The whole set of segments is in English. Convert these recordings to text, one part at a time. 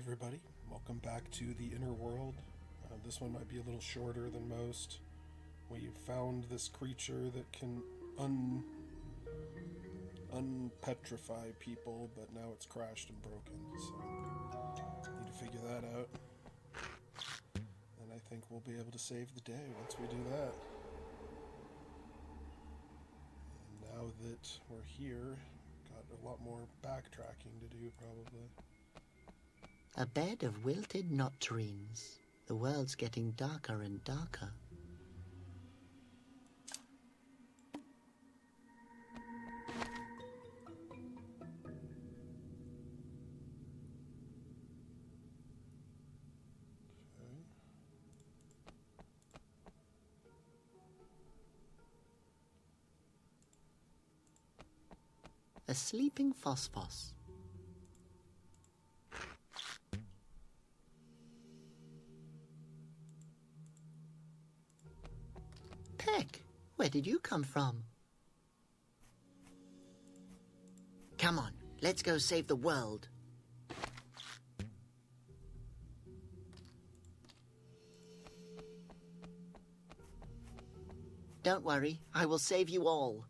everybody. Welcome back to the Inner World. This one might be a little shorter than most. We found this creature that can unpetrify people, but now it's crashed and broken, so need to figure that out. And I think we'll be able to save the day once we do that. And now that we're here, got a lot more backtracking to do, probably. A bed of wilted nectarines. The world's getting darker and darker. A sleeping phosphos. Peck, where did you come from? Come on, let's go save the world. Don't worry, I will save you all.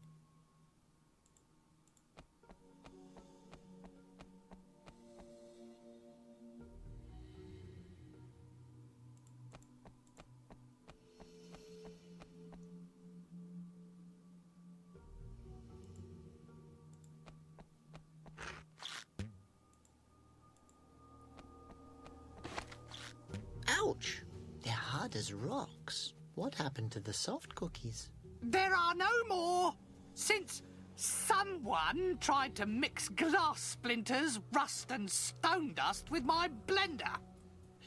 Ouch! They're hard as rocks. What happened to the soft cookies? There are no more, since someone tried to mix glass splinters, rust and stone dust with my blender.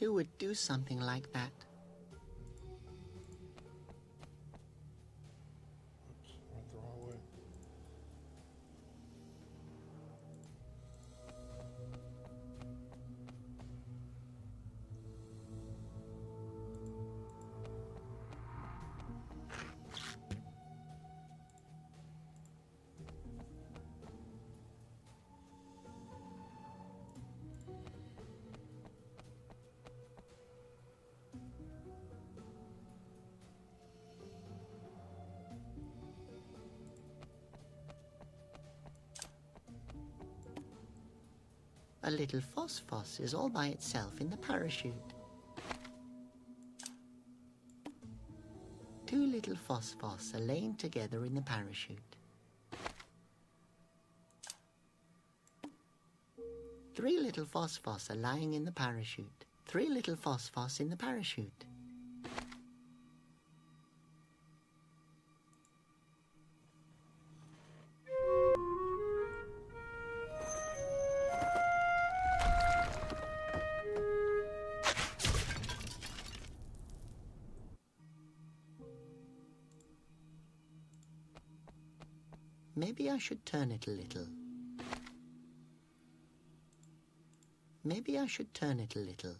Who would do something like that? Oops, went the wrong way. A little phosphos is all by itself in the parachute. Two little phosphos are laying together in the parachute. Three little phosphos are lying in the parachute. Three little phosphos in the parachute. Maybe I should turn it a little. Maybe I should turn it a little.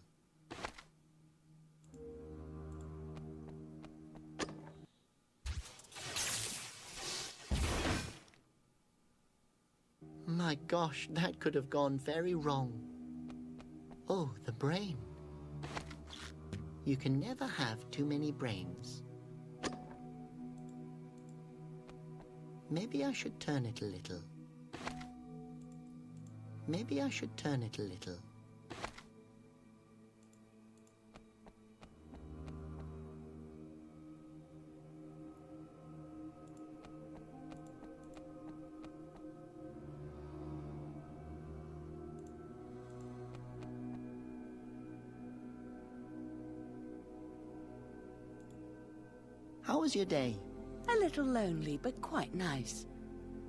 My gosh, that could have gone very wrong. Oh, the brain. You can never have too many brains. Maybe I should turn it a little. Maybe I should turn it a little. How was your day? A little lonely, but quite nice.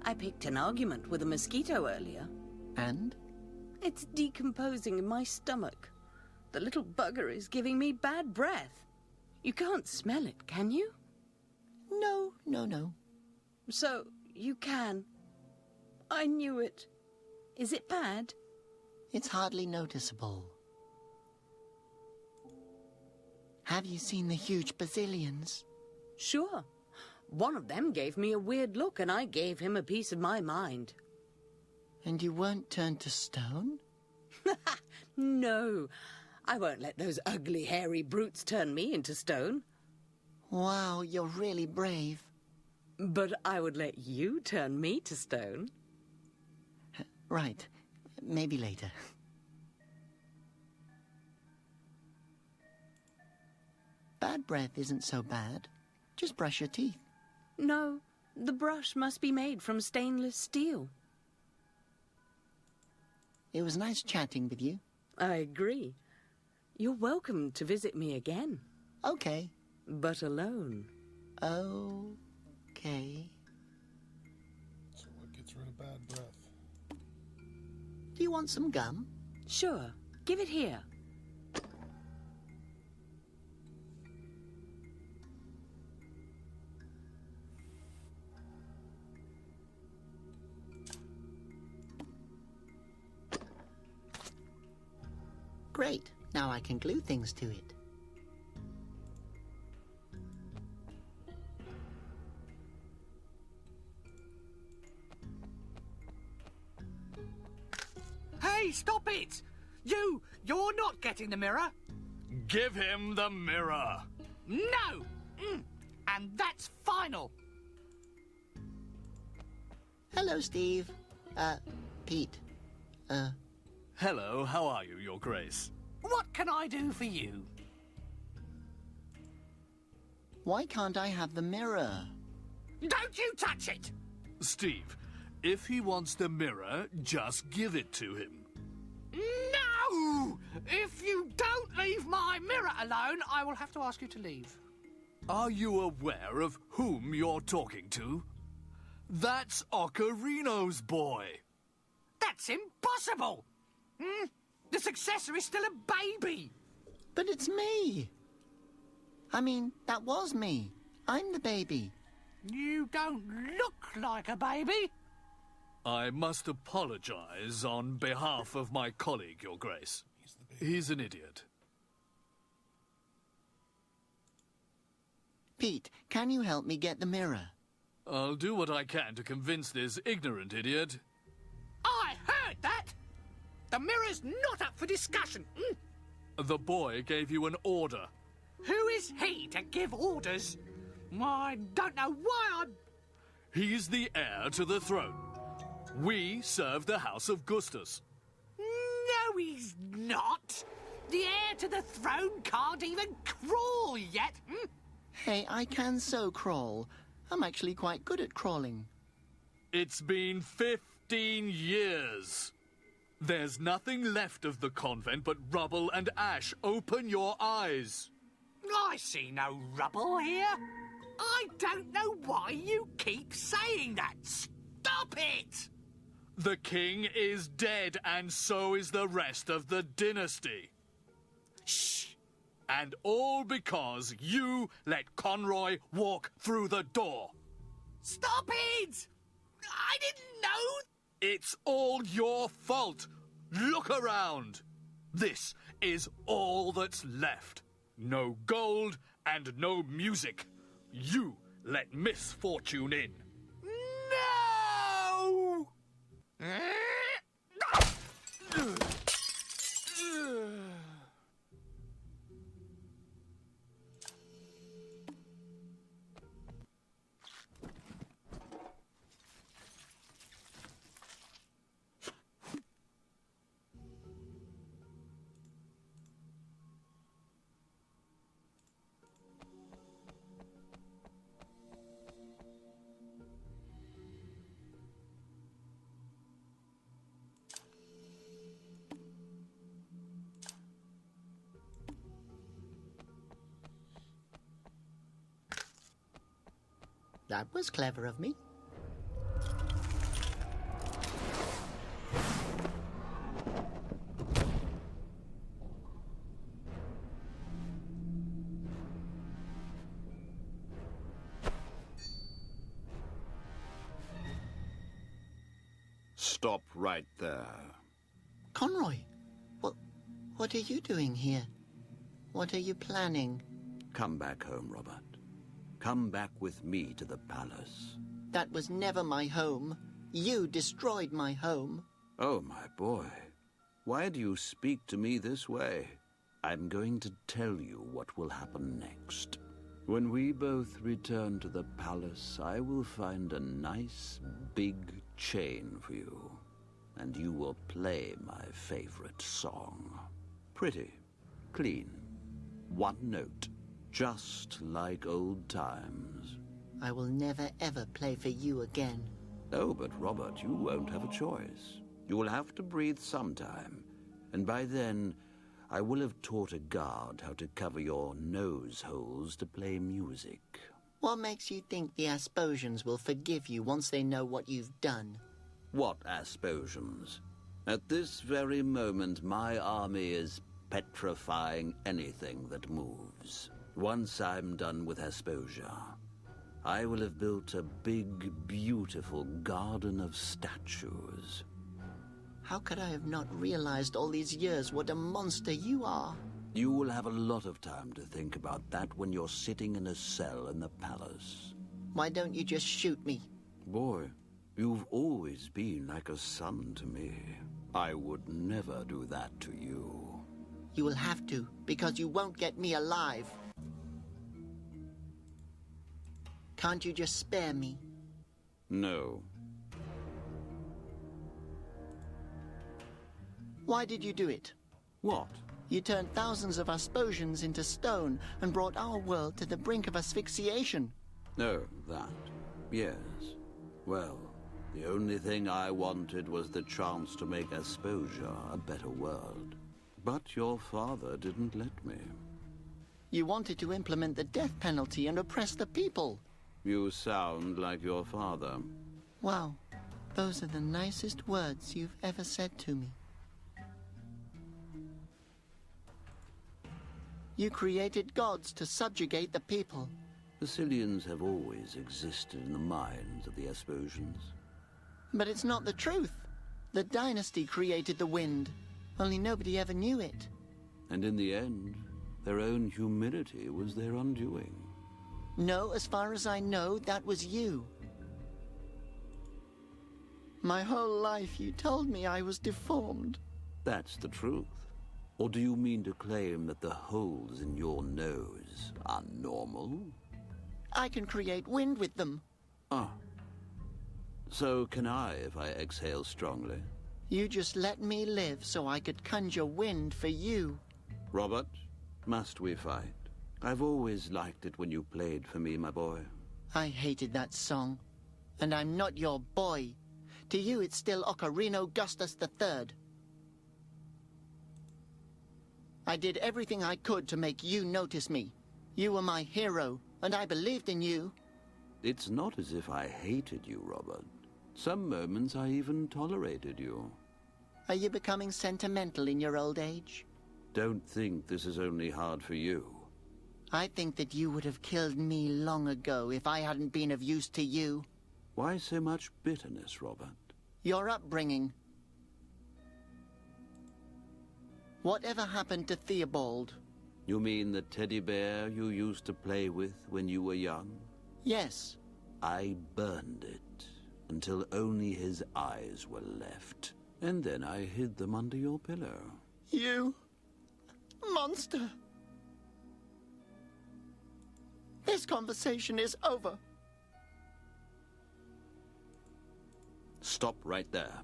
I picked an argument with a mosquito earlier. And? It's decomposing in my stomach. The little bugger is giving me bad breath. You can't smell it, can you? No. So, you can. I knew it. Is it bad? It's hardly noticeable. Have you seen the huge bazillions? Sure. One of them gave me a weird look, and I gave him a piece of my mind. And you weren't turned to stone? No, I won't let those ugly, hairy brutes turn me into stone. Wow, you're really brave. But I would let you turn me to stone. Right. Maybe later. Bad breath isn't so bad. Just brush your teeth. No, the brush must be made from stainless steel. It was nice chatting with you. I agree. You're welcome to visit me again. Okay. But alone. Okay. So what gets rid of bad breath? Do you want some gum? Sure. Give it here. Great. Now I can glue things to it. Hey, stop it! You're not getting the mirror. Give him the mirror. No! And that's final. Hello, Steve. Pete. Hello, how are you, Your Grace? What can I do for you? Why can't I have the mirror? Don't you touch it! Steve, if he wants the mirror, just give it to him. No! If you don't leave my mirror alone, I will have to ask you to leave. Are you aware of whom you're talking to? That's Ocarino's boy. That's impossible! The successor is still a baby! But it's me. I mean, that was me. I'm the baby. You don't look like a baby. I must apologize on behalf of my colleague, Your Grace. He's an idiot. Pete, can you help me get the mirror? I'll do what I can to convince this ignorant idiot. I heard that! The mirror's not up for discussion. The boy gave you an order. Who is he to give orders? I don't know why He's the heir to the throne. We serve the House of Gustus. No, he's not. The heir to the throne can't even crawl yet. Hey, I can so crawl. I'm actually quite good at crawling. It's been 15 years. There's nothing left of the convent but rubble and ash. Open your eyes. I see no rubble here. I don't know why you keep saying that. Stop it! The king is dead, and so is the rest of the dynasty. Shh! And all because you let Conroy walk through the door. Stop it! I didn't know. It's all your fault. Look around. This is all that's left. No gold and no music. You let misfortune in. No! That was clever of me. Stop right there. Conroy, what are you doing here? What are you planning? Come back home, Robert. Come back with me to the palace. That was never my home. You destroyed my home. Oh, my boy. Why do you speak to me this way? I'm going to tell you what will happen next. When we both return to the palace, I will find a nice, big chain for you, and you will play my favorite song. Pretty, clean, one note, just like old times. I will never ever play for you again. Oh, but Robert, you won't have a choice. You will have to breathe sometime, and by then, I will have taught a guard how to cover your nose holes to play music. What makes you think the Asposians will forgive you once they know what you've done? What Asposians? At this very moment, my army is petrifying anything that moves. Once I'm done with Asposia, I will have built a big, beautiful garden of statues. How could I have not realized all these years what a monster you are? You will have a lot of time to think about that when you're sitting in a cell in the palace. Why don't you just shoot me? Boy, you've always been like a son to me. I would never do that to you. You will have to, because you won't get me alive. Can't you just spare me? No. Why did you do it? What? You turned thousands of Asposians into stone and brought our world to the brink of asphyxiation. Oh, that. Yes. Well, the only thing I wanted was the chance to make Asposia a better world. But your father didn't let me. You wanted to implement the death penalty and oppress the people. You sound like your father. Wow, those are the nicest words you've ever said to me. You created gods to subjugate the people. The Cillians have always existed in the minds of the Asposians. But it's not the truth. The dynasty created the wind, only nobody ever knew it. And in the end, their own humility was their undoing. No, as far as I know, that was you. My whole life you told me I was deformed. That's the truth. Or do you mean to claim that the holes in your nose are normal? I can create wind with them. Ah. So can I if I exhale strongly? You just let me live so I could conjure wind for you. Robert, must we fight? I've always liked it when you played for me, my boy. I hated that song. And I'm not your boy. To you it's still Ocarino Gustus III. I did everything I could to make you notice me. You were my hero, and I believed in you. It's not as if I hated you, Robert. Some moments I even tolerated you. Are you becoming sentimental in your old age? Don't think this is only hard for you. I think that you would have killed me long ago if I hadn't been of use to you. Why so much bitterness, Robert? Your upbringing. Whatever happened to Theobald? You mean the teddy bear you used to play with when you were young? Yes. I burned it until only his eyes were left. And then I hid them under your pillow. You... monster. This conversation is over. Stop right there.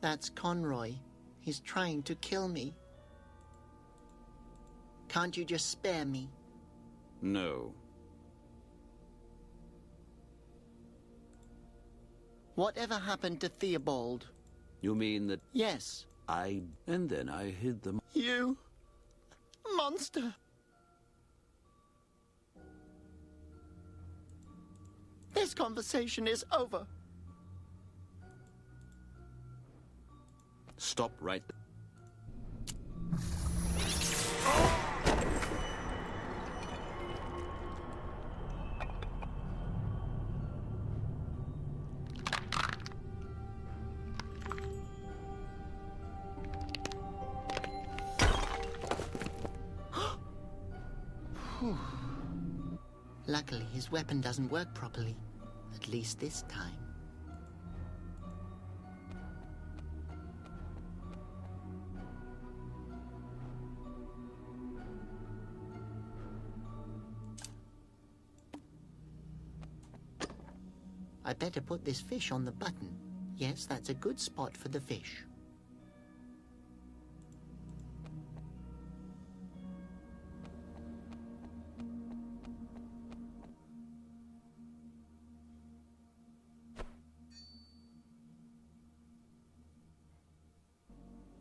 That's Conroy. He's trying to kill me. Can't you just spare me? No. Whatever happened to Theobald? You mean that... Yes. And then I hid them... You... monster. This conversation is over. Stop right there. Luckily, his weapon doesn't work properly. At least this time. I better put this fish on the button. Yes, that's a good spot for the fish.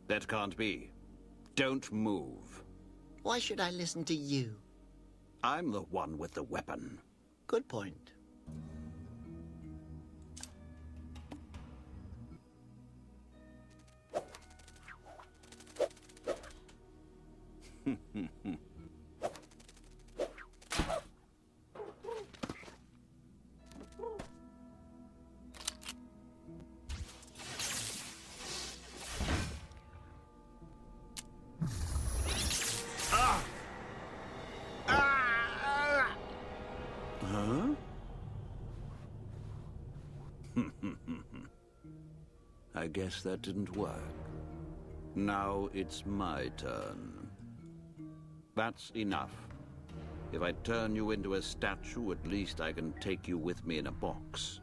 That can't be. Don't move. Why should I listen to you? I'm the one with the weapon. Good point. Huh? I guess that didn't work. Now it's my turn. That's enough. If I turn you into a statue, at least I can take you with me in a box.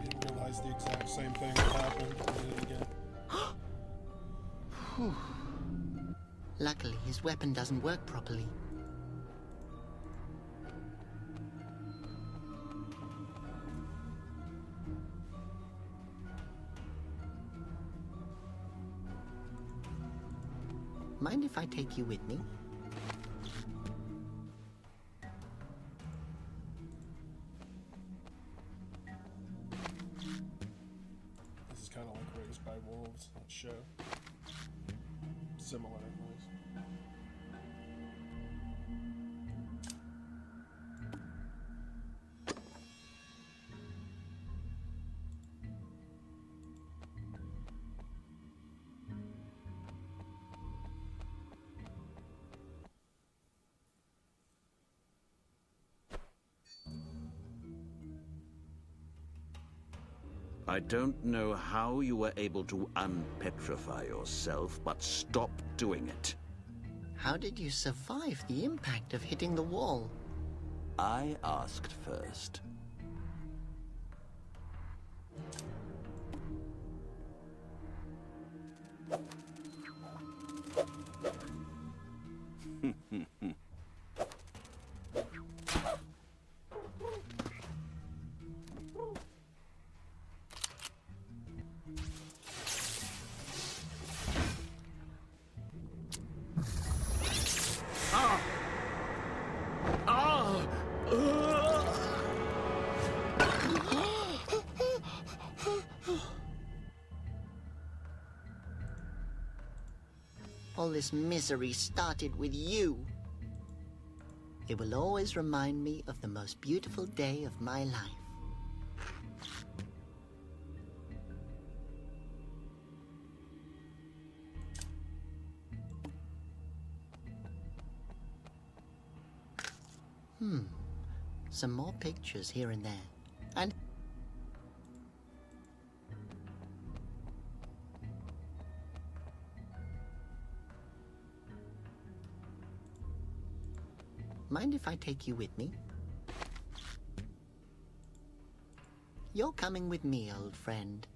Didn't realize the exact same thing would happen. Did it again. Luckily, his weapon doesn't work properly. Mind if I take you with me? This is kind of like Raised by Wolves, that show. Similar, at least. I don't know how you were able to unpetrify yourself, but stop doing it. How did you survive the impact of hitting the wall? I asked first. All this misery started with you. It will always remind me of the most beautiful day of my life. Some more pictures here and there. And mind if I take you with me? You're coming with me, old friend.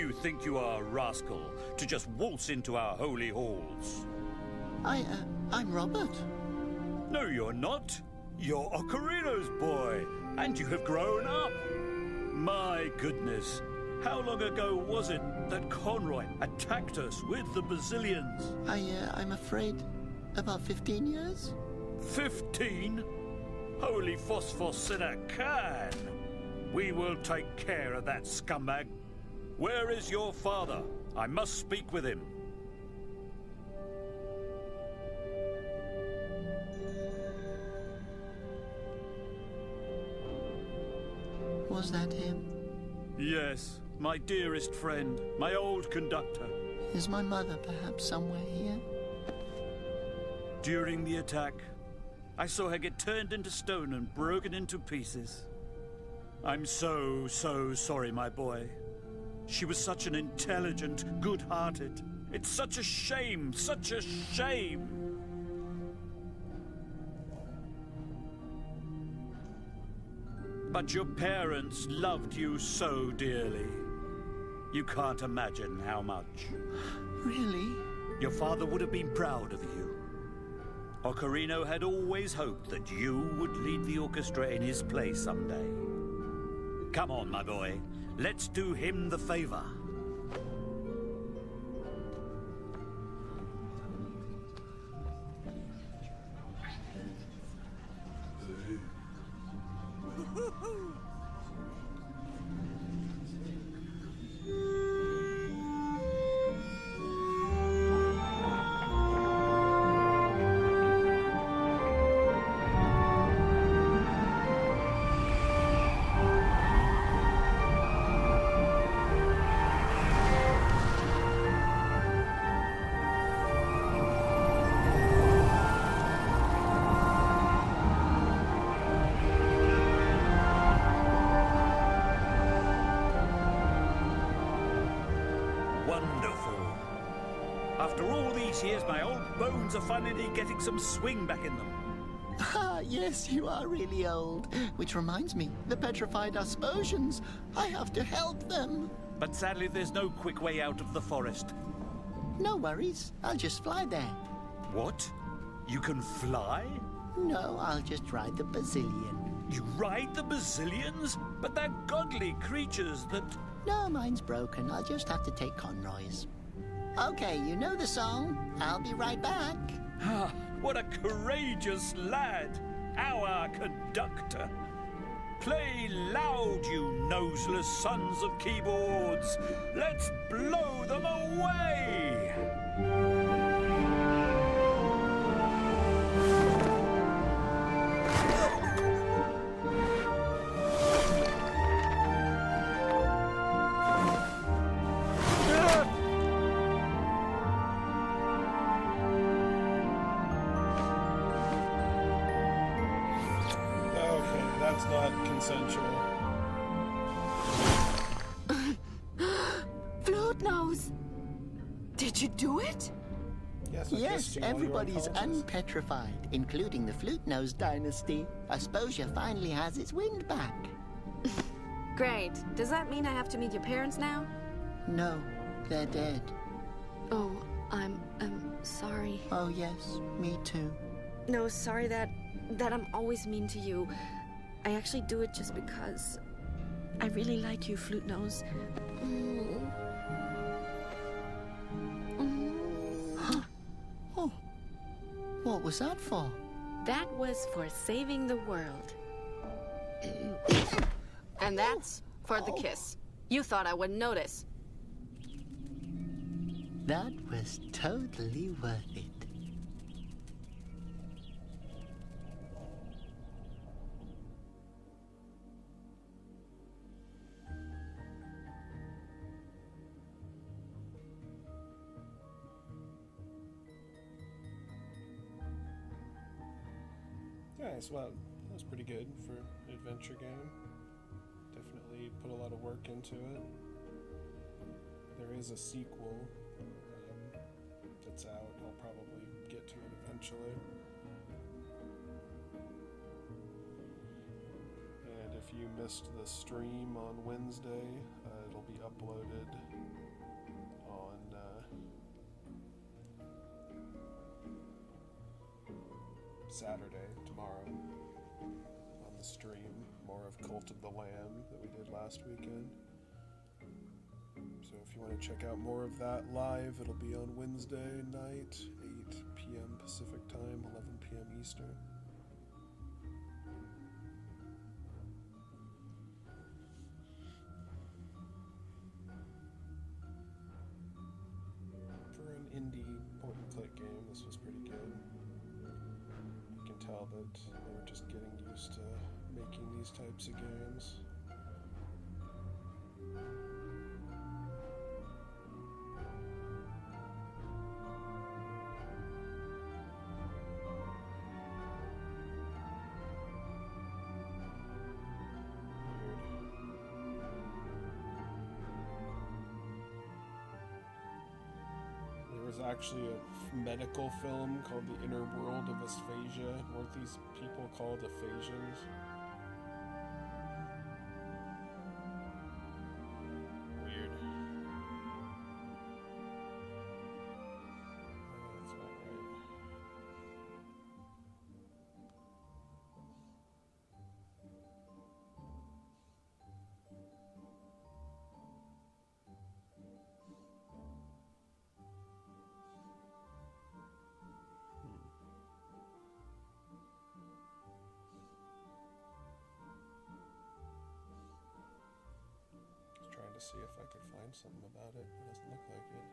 you think you are, rascal, to just waltz into our holy halls? I'm Robert. No, you're not. You're Ocarino's boy, and you have grown up. My goodness, how long ago was it that Conroy attacked us with the Basilians? I'm afraid about 15 years? 15? Holy phosphos in a can! We will take care of that scumbag. Where is your father? I must speak with him. Was that him? Yes, my dearest friend, my old conductor. Is my mother perhaps somewhere here? During the attack, I saw her get turned into stone and broken into pieces. I'm so sorry, my boy. She was such an intelligent, good-hearted. It's such a shame, such a shame. But your parents loved you so dearly. You can't imagine how much. Really? Your father would have been proud of you. Ocarino had always hoped that you would lead the orchestra in his place someday. Come on, my boy. Let's do him the favor. Wonderful. After all these years, my old bones are finally getting some swing back in them. Ah, yes, you are really old. Which reminds me, the petrified are Sposians. I have to help them. But sadly, there's no quick way out of the forest. No worries. I'll just fly there. What? You can fly? No, I'll just ride the Basilian. You ride the Basilians? But they're godly creatures that... No, mine's broken. I'll just have to take Conroy's. Okay, you know the song. I'll be right back. Ah, what a courageous lad! Our conductor! Play loud, you noseless sons of keyboards! Let's blow them away! Okay, that's not consensual. Flute nose! Did you do it? Yes, I Yes, kissed you while you were everybody's unconscious. unpetrified, including the Flute Nose dynasty. Asposia finally has its wind back. Great. Does that mean I have to meet your parents now? No, they're dead. Oh, I'm sorry. Oh yes, me too. No, sorry that I'm always mean to you. I actually do it just because. I really like you, Flute Nose. Oh, what was that for? That was for saving the world. And that's for the kiss. You thought I wouldn't notice. That was totally worth it. Nice. Well, that was pretty good for an adventure game. Definitely put a lot of work into it. There is a sequel that's out. I'll probably get to it eventually. And if if you missed the stream on Wednesday, it'll be uploaded on Saturday, tomorrow, on the stream. More of Cult of the Lamb that we did last weekend. So if you want to check out more of that live, it'll be on Wednesday night, 8 p.m. Pacific time, 11 p.m. Eastern. For an indie point-and-click game, this was pretty good. You can tell that they were just getting used to making these types of games. There was actually a medical film called The Inner World of Aphasia. Weren't these people called aphasians? Weird. That's not right. Trying to see if I could find something about it. It doesn't look like it.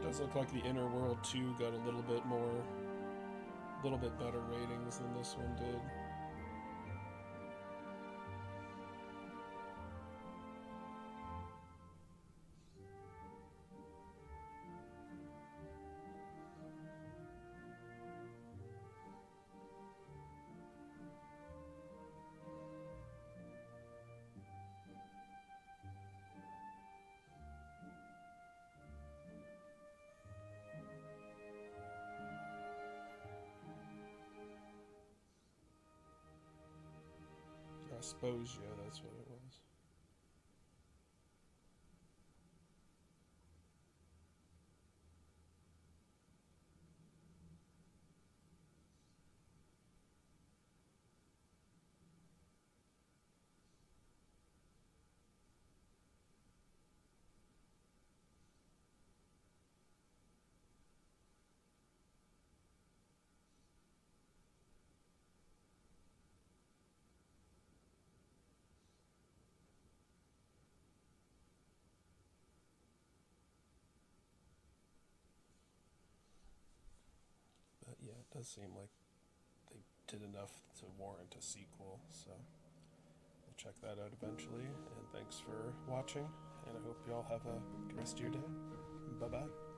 Does look like The Inner World 2 got a little bit better ratings than this one did. I suppose, yeah, that's what it was. But yeah, it does seem like they did enough to warrant a sequel, so we'll check that out eventually. And thanks for watching, and I hope you all have a good rest of your day. Bye-bye.